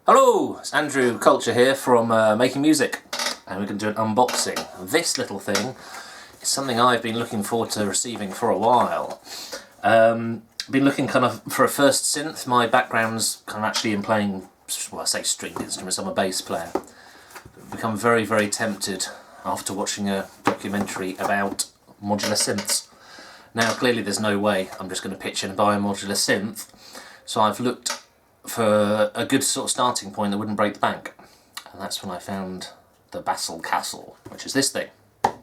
Hello, it's Andrew Culture here from Making Music, and we're going to do an unboxing. This little thing is something I've been looking forward to receiving for a while. Been looking kind of for a first synth. My background's kind of actually in playing, well, I say stringed instruments. I'm a bass player. I've become very, very tempted after watching a documentary about modular synths. Now, clearly there's no way I'm just going to pitch in and buy a modular synth, so I've looked for a good sort of starting point that wouldn't break the bank. And that's when I found the Bastl Castle, which is this thing. But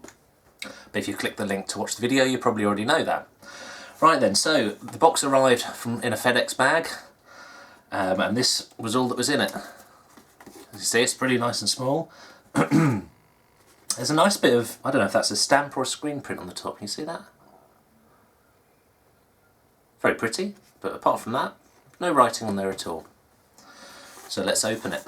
if you click the link to watch the video, you probably already know that. Right then, so the box arrived in a FedEx bag, and this was all that was in it. As you see, it's pretty nice and small. There's a nice bit of, I don't know if that's a stamp or a screen print on the top. Can you see that? Very pretty, but apart from that, no writing on there at all. So let's open it.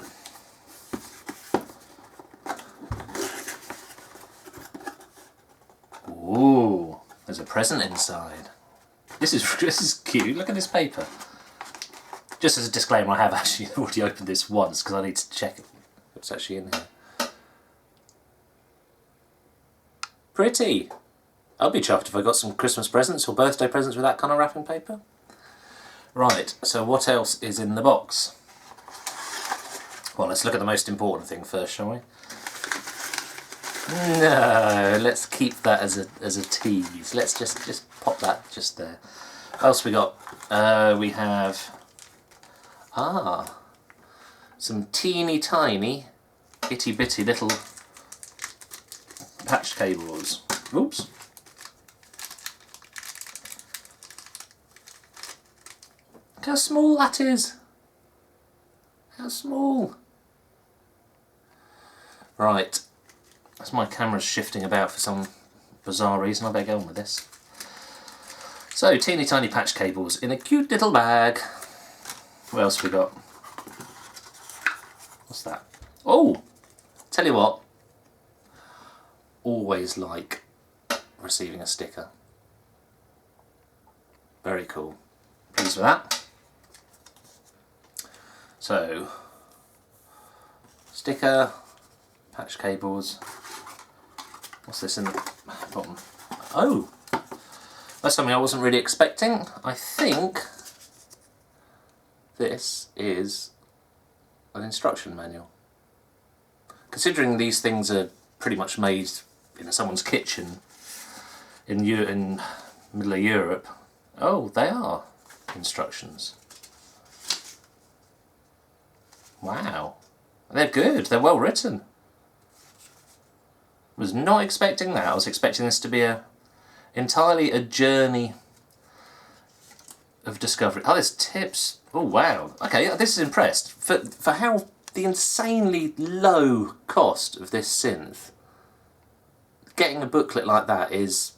Ooh, there's a present inside. This is cute. Look at this paper. Just as a disclaimer, I have actually already opened this once because I need to check what's actually in here. Pretty. I'll be chuffed if I got some Christmas presents or birthday presents with that kind of wrapping paper. Right, so what else is in the box? Well, let's look at the most important thing first, shall we? No, let's keep that as a tease. Let's just pop that just there. What else we got? We have some teeny tiny, itty bitty little patch cables. Oops. Look how small that is. How small. Right. As my camera's shifting about for some bizarre reason, I better go on with this. So, teeny tiny patch cables in a cute little bag. What else we got? What's that? Oh! Tell you what. Always like receiving a sticker. Very cool. Pleased with that. So, sticker, patch cables. What's this in the bottom? Oh! That's something I wasn't really expecting. I think this is an instruction manual. Considering these things are pretty much made in someone's kitchen in middle of Europe. Oh, they are instructions. Wow, they're good, they're well written. Was not expecting that. I was expecting this to be entirely a journey of discovery. Oh, there's tips. Oh wow, okay, this is impressed. For how the insanely low cost of this synth, getting a booklet like that is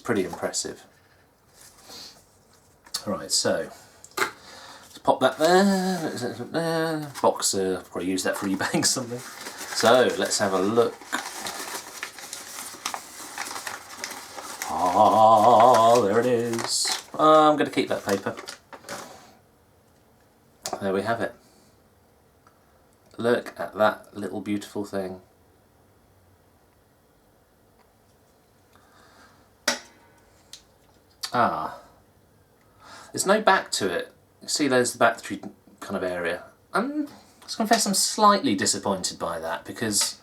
pretty impressive. Alright, so pop that there. Boxer, probably use that for eBaying something. So let's have a look. There it is. I'm going to keep that paper. There we have it. Look at that little beautiful thing. There's no back to it. You see there's the battery kind of area. I must confess I'm slightly disappointed by that because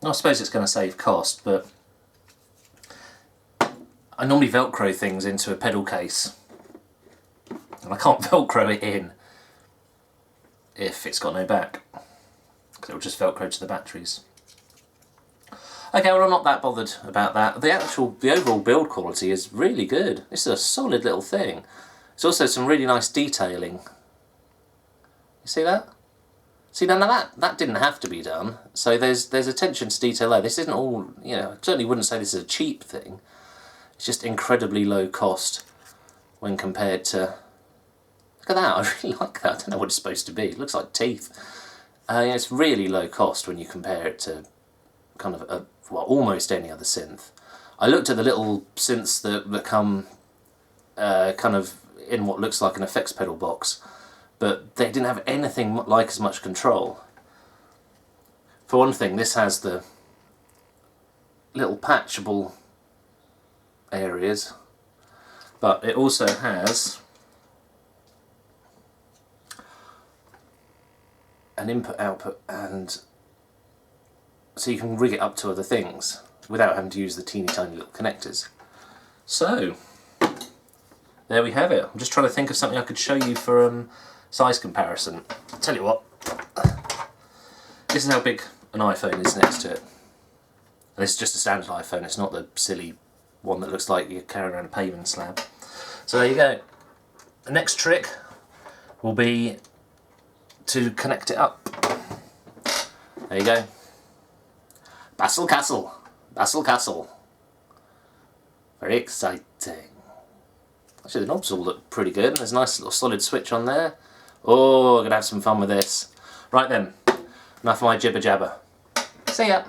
I suppose it's going to save cost, but I normally Velcro things into a pedal case and I can't Velcro it in if it's got no back because it will just Velcro to the batteries. Okay, well I'm not that bothered about that. The overall build quality is really good. This is a solid little thing. There's also some really nice detailing. You see that? See, none of that didn't have to be done. So there's attention to detail there. This isn't all, you know, I certainly wouldn't say this is a cheap thing. It's just incredibly low cost when compared to... Look at that, I really like that. I don't know what it's supposed to be. It looks like teeth. It's really low cost when you compare it to kind of almost any other synth. I looked at the little synths that come kind of in what looks like an effects pedal box, but they didn't have anything like as much control. For one thing, this has the little patchable areas, but it also has an input output, and so you can rig it up to other things without having to use the teeny tiny little connectors. So there we have it. I'm just trying to think of something I could show you for size comparison. I'll tell you what, this is how big an iPhone is next to it. And this is just a standard iPhone, it's not the silly one that looks like you're carrying around a pavement slab. So there you go. The next trick will be to connect it up. There you go. Bastl Castle. Bastl Castle. Very exciting. Actually, the knobs all look pretty good. There's a nice little solid switch on there. Oh, I'm going to have some fun with this. Right then, enough of my jibber jabber. See ya.